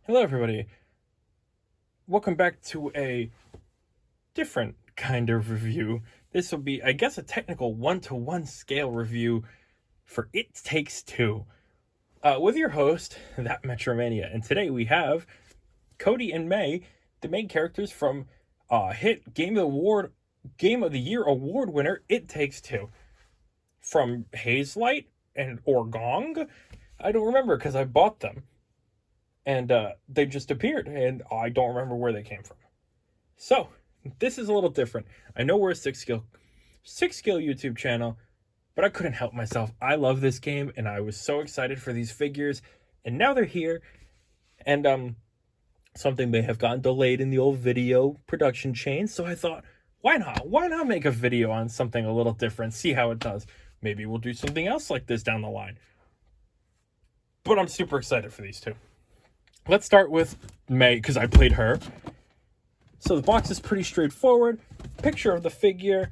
Hello, everybody. Welcome back to a different kind of review. This will be, I guess, a technical 1-to-1 scale review for It Takes Two, with your host, That Mania. And today we have Cody and May, the main characters from hit Game of the Year award winner It Takes Two, from Hazelight or Gong. I don't remember because I bought them. And they just appeared, and I don't remember where they came from. So, this is a little different. I know we're a six skill YouTube channel, but I couldn't help myself. I love this game, and I was so excited for these figures, and now they're here. And something may have gotten delayed in the old video production chain, so I thought, why not? Why not make a video on something a little different, see how it does? Maybe we'll do something else like this down the line. But I'm super excited for these two. Let's start with May, because I played her. So the box is pretty straightforward. Picture of the figure,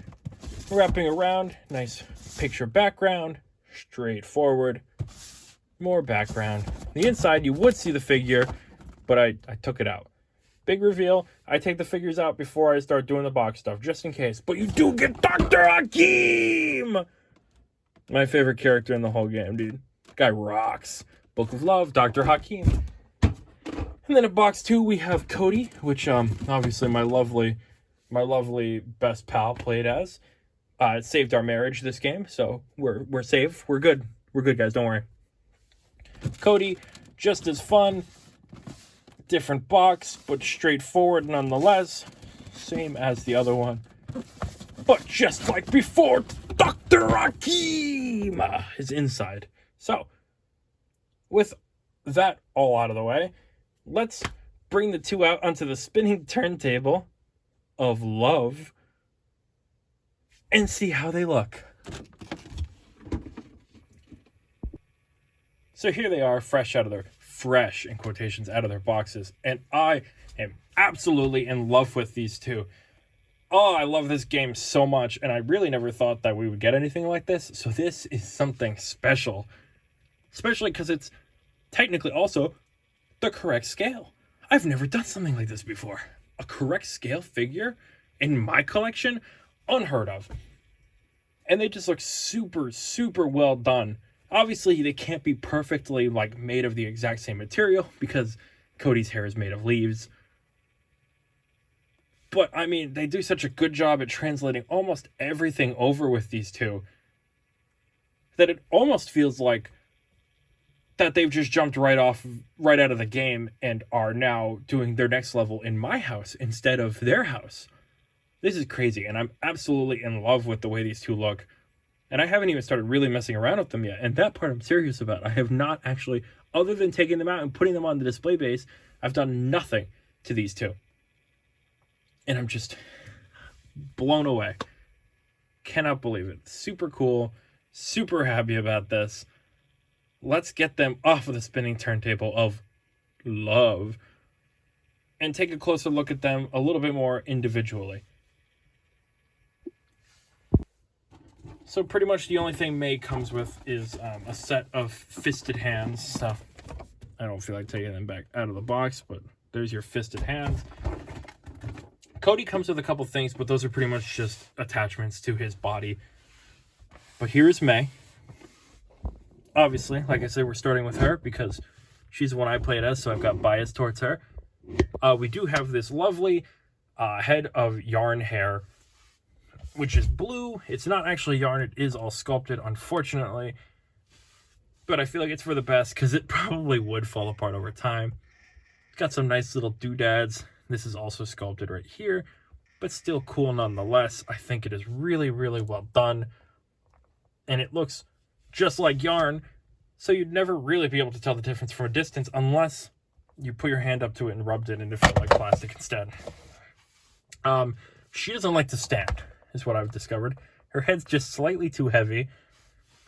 wrapping around, nice picture background, straightforward, more background. The inside, you would see the figure, but I took it out. Big reveal, I take the figures out before I start doing the box stuff, just in case. But you do get Dr. Hakim! My favorite character in the whole game, dude. Guy rocks. Book of Love, Dr. Hakim. And then in box 2, we have Cody, which obviously my lovely best pal played as. It saved our marriage this game, so we're safe. We're good. We're good, guys. Don't worry. Cody, just as fun. Different box, but straightforward nonetheless. Same as the other one. But just like before, Dr. Hakim is inside. So, with that all out of the way, let's bring the two out onto the spinning turntable of love and see how they look. So here they are, fresh in quotations, out of their boxes. And I am absolutely in love with these two. Oh, I love this game so much, and I really never thought that we would get anything like this. So this is something special, especially because it's technically also the correct scale. I've never done something like this before. A correct scale figure in my collection? Unheard of. And they just look super, super well done. Obviously, they can't be perfectly made of the exact same material because Cody's hair is made of leaves. But, I mean, they do such a good job at translating almost everything over with these two that it almost feels like that they've just jumped right out of the game and are now doing their next level in my house instead of their house. This is crazy, and I'm absolutely in love with the way these two look. And I haven't even started really messing around with them yet, and that part I'm serious about. I have not actually, other than taking them out and putting them on the display base, I've done nothing to these two. And I'm just blown away. Cannot believe it. Super cool. Super happy about this. Let's get them off of the spinning turntable of love and take a closer look at them a little bit more individually. So pretty much the only thing May comes with is a set of fisted hands. So I don't feel like taking them back out of the box, but there's your fisted hands. Cody comes with a couple things, but those are pretty much just attachments to his body. But here's May. Obviously, like I said, we're starting with her because she's the one I played as, so I've got bias towards her. We do have this lovely head of yarn hair, which is blue. It's not actually yarn. It is all sculpted, unfortunately. But I feel like it's for the best because it probably would fall apart over time. It's got some nice little doodads. This is also sculpted right here, but still cool nonetheless. I think it is really, really well done. And it looks just like yarn, so you'd never really be able to tell the difference from a distance unless you put your hand up to it and rubbed it and it felt like plastic instead. She doesn't like to stand, is what I've discovered. Her head's just slightly too heavy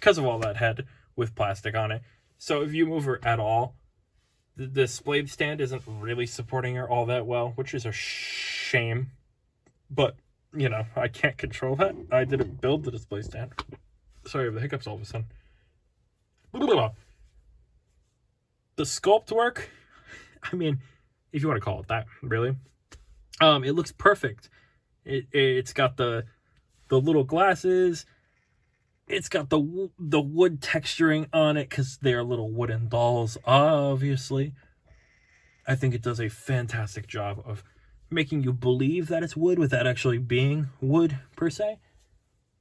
because of all that head with plastic on it. So if you move her at all, the display stand isn't really supporting her all that well, which is a shame. But, you know, I can't control that. I didn't build the display stand. Sorry, I have the hiccups all of a sudden. The sculpt work, I mean, if you want to call it that, really. It looks perfect. It's got the little glasses. It's got the wood texturing on it because they are little wooden dolls, obviously. I think it does a fantastic job of making you believe that it's wood without actually being wood, per se.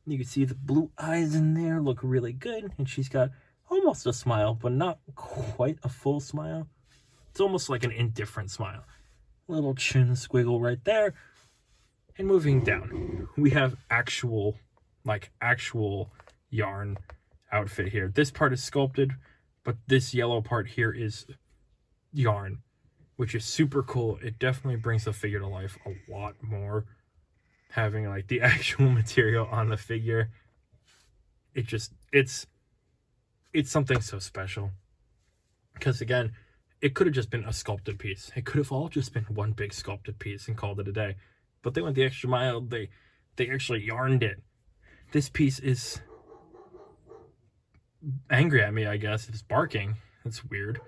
You can see the blue eyes in there look really good. And she's got almost a smile, but not quite a full smile. It's almost like an indifferent smile. Little chin squiggle right there. And moving down, we have actual yarn outfit here. This part is sculpted, but this yellow part here is yarn, which is super cool. It definitely brings the figure to life a lot more. Having like the actual material on the figure, it's something so special. Because again, it could have just been a sculpted piece. It could have all just been one big sculpted piece and called it a day. But they went the extra mile. They actually yarned it. This piece is angry at me, I guess. It's barking. It's weird.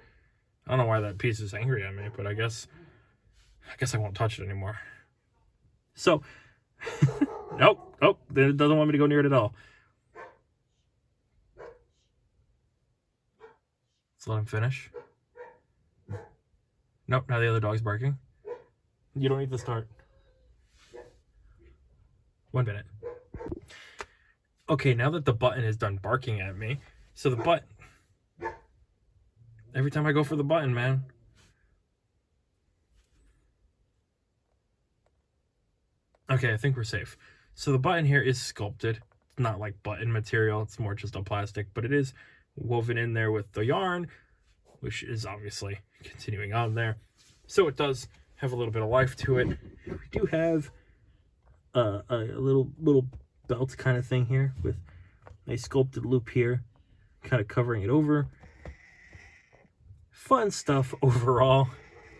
I don't know why that piece is angry at me, but I guess I won't touch it anymore. So, nope, it doesn't want me to go near it at all. Let's let him finish. Nope, now the other dog's barking. You don't need to start. 1 minute. Okay, now that the button is done barking at me, so the button, every time I go for the button, man. Okay, I think we're safe. So the button here is sculpted. It's not like button material. It's more just a plastic, but it is woven in there with the yarn, which is obviously continuing on there. So it does have a little bit of life to it. We do have a little belt kind of thing here with a sculpted loop here, kind of covering it over. Fun stuff overall,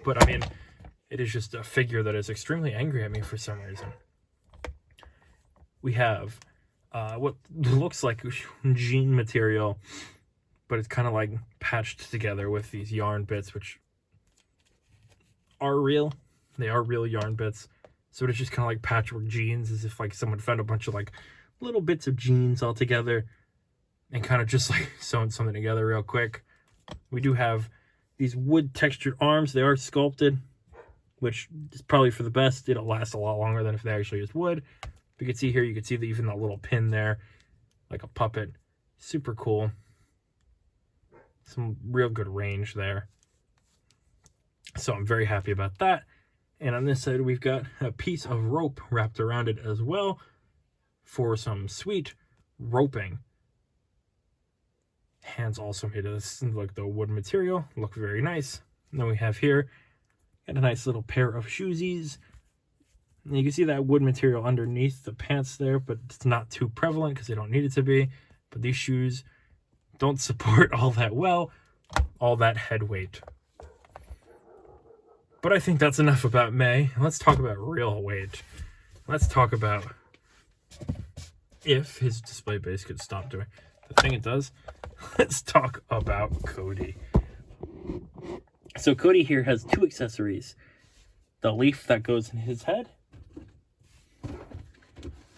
but I mean, it is just a figure that is extremely angry at me for some reason. We have what looks like jean material, but it's kind of like patched together with these yarn bits, which are real. They are real yarn bits. So it's just kind of like patchwork jeans, as if like someone found a bunch of like little bits of jeans all together and kind of just like sewn something together real quick. We do have these wood textured arms. They are sculpted, which is probably for the best. It'll last a lot longer than if they actually used wood. You can see here, you can see even the little pin there, like a puppet. Super cool. Some real good range there. So I'm very happy about that. And on this side, we've got a piece of rope wrapped around it as well for some sweet roping. Hands also made of this, like the wood material, look very nice. And then we have here a nice little pair of shoesies. And you can see that wood material underneath the pants there, but it's not too prevalent because they don't need it to be. But these shoes don't support all that head weight. But I think that's enough about May. Let's talk about real weight. Let's talk about if his display base could stop doing the thing it does. Let's talk about Cody. So Cody here has two accessories. The leaf that goes in his head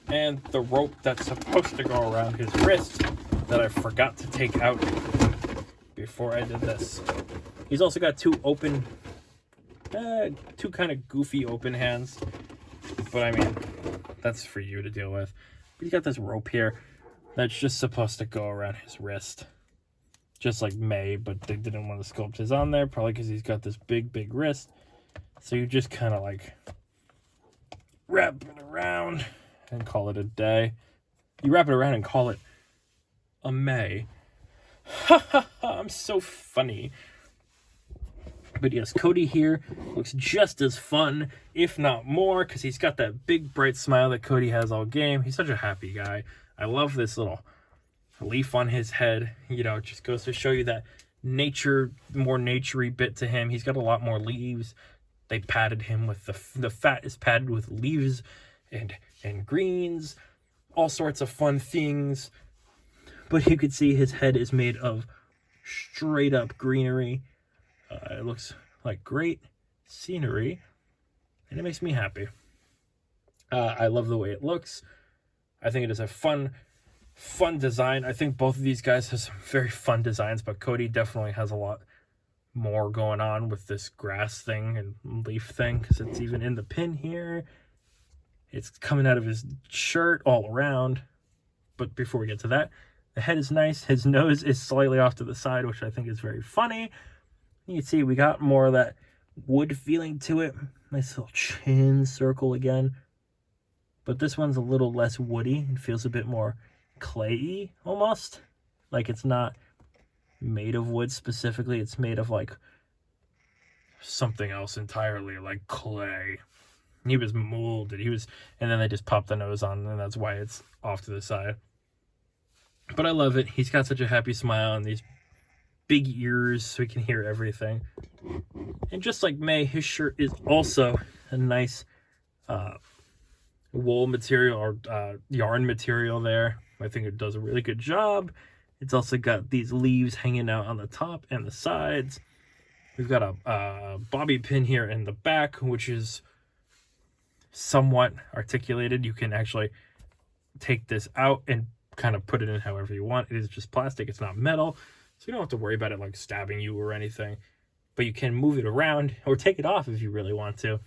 and the rope that's supposed to go around his wrist that I forgot to take out before I did this. He's also got two kind of goofy open hands, but I mean, that's for you to deal with. But he's got this rope here that's just supposed to go around his wrist, just like May, but they didn't want to sculpt his on there, probably because he's got this big wrist. So you just kind of like wrap it around and call it a day. You wrap it around and call it a May. Ha ha ha, I'm so funny. But yes, Cody here looks just as fun, if not more, because he's got that big bright smile that Cody has all game. He's such a happy guy. I love this little leaf on his head. You know, it just goes to show you that nature, more naturey bit to him. He's got a lot more leaves. They padded him with the fat is padded with leaves and greens, all sorts of fun things. But you could see his head is made of straight up greenery. It looks like great scenery, and it makes me happy. I love the way it looks. I think it is a fun design. I think both of these guys have some very fun designs, but Cody definitely has a lot more going on with this grass thing and leaf thing, because it's even in the pin here. It's coming out of his shirt all around. But before we get to that, the head is nice. His nose is slightly off to the side, which I think is very funny. You can see we got more of that wood feeling to it. Nice little chin circle again. But this one's a little less woody. It feels a bit more clayey almost. Like it's not made of wood specifically. It's made of like something else entirely, like clay. He was molded. And then they just popped the nose on, and that's why it's off to the side. But I love it. He's got such a happy smile and these big ears so he can hear everything. And just like May, his shirt is also a nice wool material or yarn material there. I think it does a really good job. It's also got these leaves hanging out on the top and the sides. We've got a bobby pin here in the back, which is somewhat articulated. You can actually take this out and kind of put it in however you want. It is just plastic. It's not metal, so you don't have to worry about it like stabbing you or anything. But you can move it around or take it off if you really want to.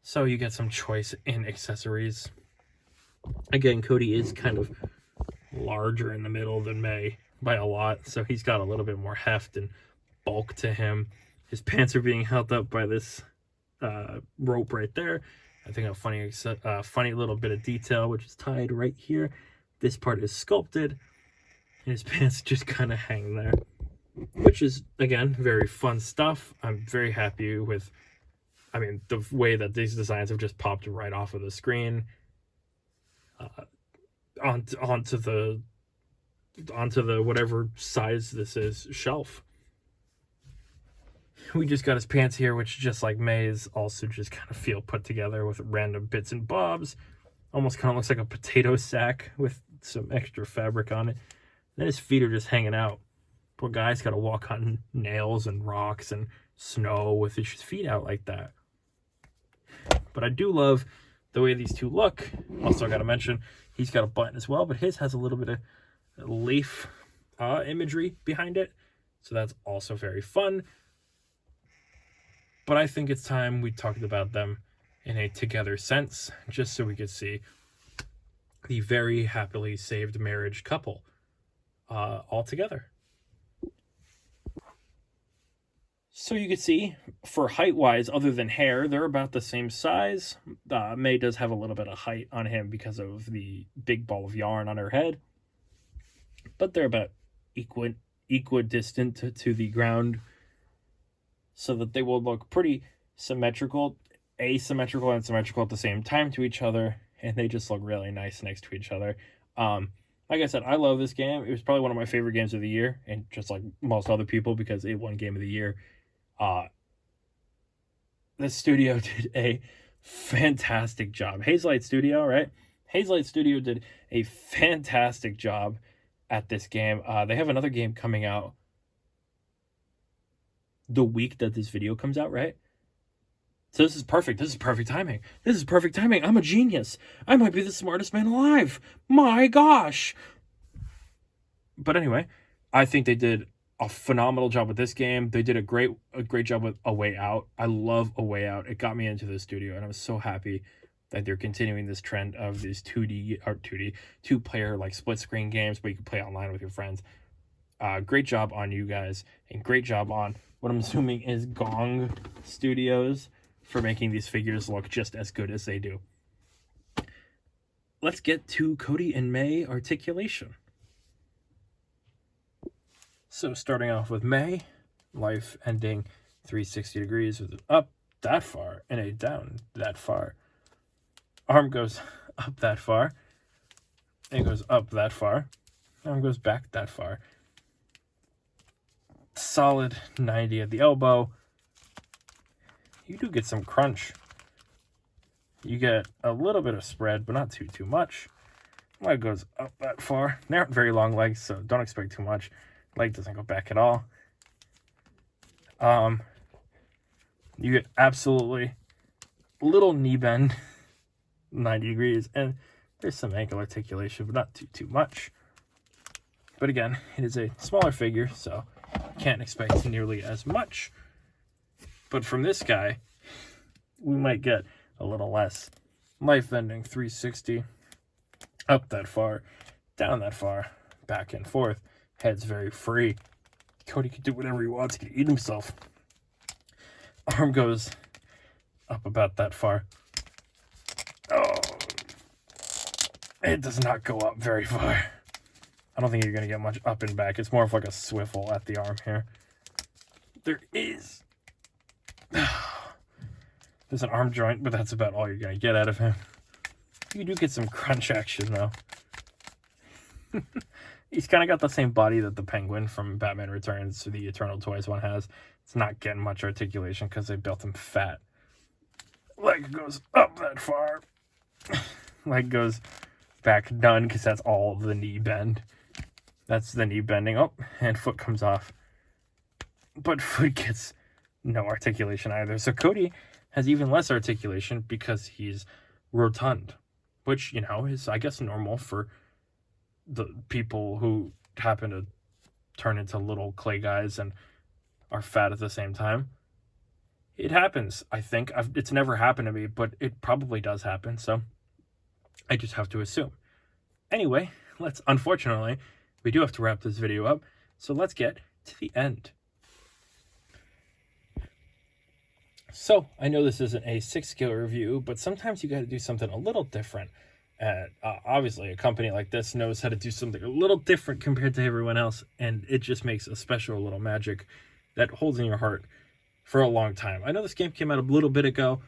So you get some choice in accessories. Again, Cody is kind of larger in the middle than May by a lot, so he's got a little bit more heft and bulk to him. His pants are being held up by this rope right there. I think a funny little bit of detail, which is tied right here. This part is sculpted, and his pants just kind of hang there, which is, again, very fun stuff. I'm very happy with, the way that these designs have just popped right off of the screen onto the whatever size this is shelf. We just got his pants here, which, just like May's, also just kind of feel put together with random bits and bobs. Almost kind of looks like a potato sack with some extra fabric on it. Then his feet are just hanging out. Poor guy's got to walk on nails and rocks and snow with his feet out like that. But I do love the way these two look. Also, got to mention, he's got a button as well, but his has a little bit of leaf imagery behind it. So that's also very fun. But I think it's time we talked about them in a together sense, just so we could see the very happily saved marriage couple all together. So you can see, for height-wise, other than hair, they're about the same size. May does have a little bit of height on him because of the big ball of yarn on her head. But they're about equidistant to the ground, so that they will look pretty asymmetrical and symmetrical at the same time to each other, and they just look really nice next to each other. Like I said, I love this game. It was probably one of my favorite games of the year, and just like most other people, because it won Game of the Year. The studio did a fantastic job. Hazelight Studio, right? Hazelight Studio did a fantastic job at this game. They have another game coming out the week that this video comes out, right? So this is perfect. This is perfect timing. This is perfect timing. I'm a genius. I might be the smartest man alive. My gosh. But anyway, I think they did a phenomenal job with this game. They did a great job with A Way Out. I love A Way Out. It got me into the studio, and I was so happy that they're continuing this trend of these 2-player like split screen games where you can play online with your friends. Great job on you guys, and great job on what I'm assuming is Gong Studios for making these figures look just as good as they do. Let's get to Cody and May articulation. So starting off with May, life ending 360 degrees with an up that far and a down that far. Arm goes up that far, and goes up that far. Arm goes back that far. Solid 90 at the elbow. You do get some crunch. You get a little bit of spread, but not too much. Leg goes up that far. They aren't very long legs, so don't expect too much. Leg doesn't go back at all. You get absolutely little knee bend, 90 degrees, and there's some ankle articulation, but not too much. But again, it is a smaller figure, so you can't expect nearly as much. But from this guy, we might get a little less. Life bending 360, up that far, down that far, back and forth. Head's very free. Cody can do whatever he wants. He can eat himself. Arm goes up about that far. Oh, it does not go up very far. I don't think you're going to get much up and back. It's more of like a swivel at the arm here. There is... There's an arm joint, but that's about all you're going to get out of him. You do get some crunch action, though. He's kind of got the same body that the Penguin from Batman Returns, or the Eternal Toys one, has. It's not getting much articulation because they built him fat. Leg goes up that far. Leg goes back done because that's all of the knee bend. That's the knee bending. Oh, and foot comes off. But foot gets no articulation either. So Cody has even less articulation because he's rotund, which, you know, is, I guess, normal for the people who happen to turn into little clay guys and are fat at the same time. It happens, I think. It's never happened to me, but it probably does happen, so I just have to assume. Anyway, unfortunately, we do have to wrap this video up, so let's get to the end. So, I know this isn't a 6-scale review, but sometimes you got to do something a little different. Obviously, a company like this knows how to do something a little different compared to everyone else, and it just makes a special little magic that holds in your heart for a long time. I know this game came out a little bit ago,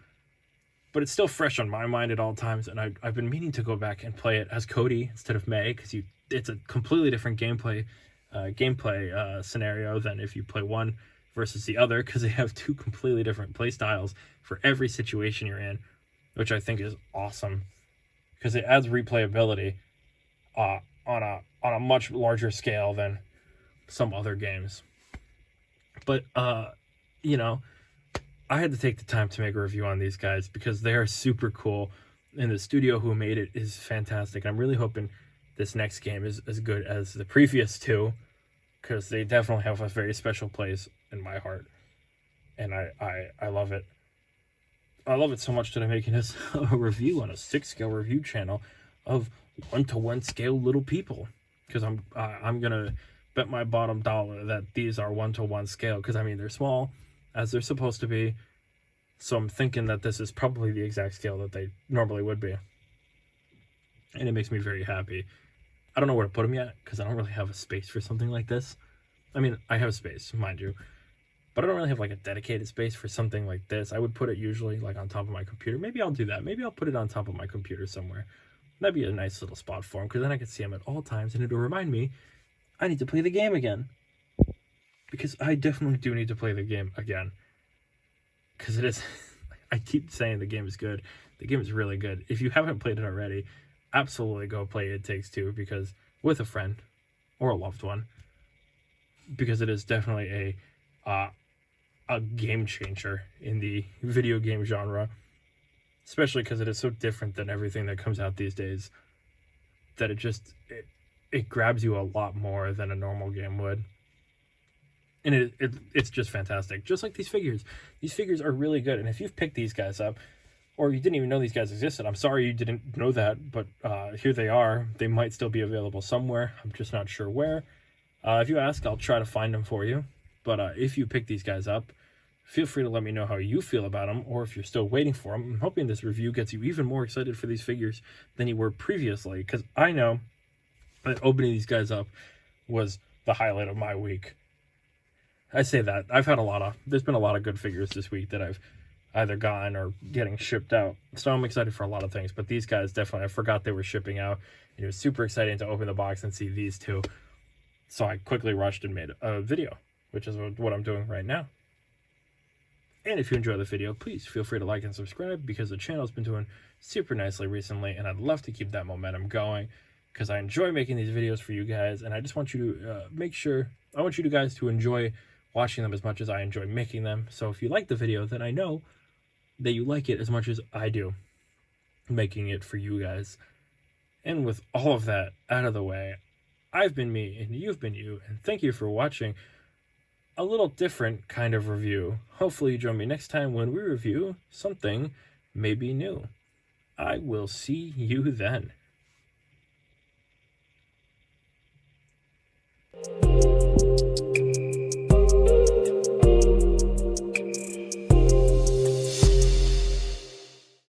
but it's still fresh on my mind at all times, and I've been meaning to go back and play it as Cody instead of May, because it's a completely different gameplay scenario than if you play one versus the other, because they have two completely different play styles for every situation you're in, which I think is awesome, because it adds replayability on a much larger scale than some other games. But you know, I had to take the time to make a review on these guys because they are super cool, and the studio who made it is fantastic. I'm really hoping this next game is as good as the previous two, because they definitely have a very special place in my heart, and I love it. I love it so much that I'm making this a review on a 6-scale review channel of 1-to-1 scale little people, because I'm gonna bet my bottom dollar that these are 1-to-1 scale, because I mean they're small as they're supposed to be, so I'm thinking that this is probably the exact scale that they normally would be, and it makes me very happy. I don't know where to put them yet, because I don't really have a space for something like this. I mean, I have a space, mind you, but I don't really have like a dedicated space for something like this. I would put it usually like on top of my computer. Maybe I'll do that. Maybe I'll put it on top of my computer somewhere. That'd be a nice little spot for them, because then I could see them at all times, and it'll remind me I need to play the game again. Because I definitely do need to play the game again. Because it is... I keep saying the game is good. The game is really good. If you haven't played it already, absolutely go play It Takes Two, because with a friend or a loved one, because it is definitely a game changer in the video game genre, especially because it is so different than everything that comes out these days, that it grabs you a lot more than a normal game would. And it's just fantastic. Just like these figures. These figures are really good. And if you've picked these guys up, or you didn't even know these guys existed, I'm sorry you didn't know that, but here they are. They might still be available somewhere. I'm just not sure where. If you ask, I'll try to find them for you. But if you pick these guys up, feel free to let me know how you feel about them, or if you're still waiting for them. I'm hoping this review gets you even more excited for these figures than you were previously, because I know that opening these guys up was the highlight of my week. I say that. There's been a lot of good figures this week that I've either gotten or getting shipped out. So I'm excited for a lot of things. But these guys, definitely, I forgot they were shipping out. And it was super exciting to open the box and see these two. So I quickly rushed and made a video, which is what I'm doing right now. And if you enjoy the video, please feel free to like and subscribe, because the channel's been doing super nicely recently. And I'd love to keep that momentum going, because I enjoy making these videos for you guys. And I just want you to I want you guys to enjoy watching them as much as I enjoy making them. So if you like the video, then I know that you like it as much as I do making it for you guys. And with all of that out of the way, I've been me and you've been you, and thank you for watching a little different kind of review. Hopefully you join me next time when we review something maybe new. I will see you then.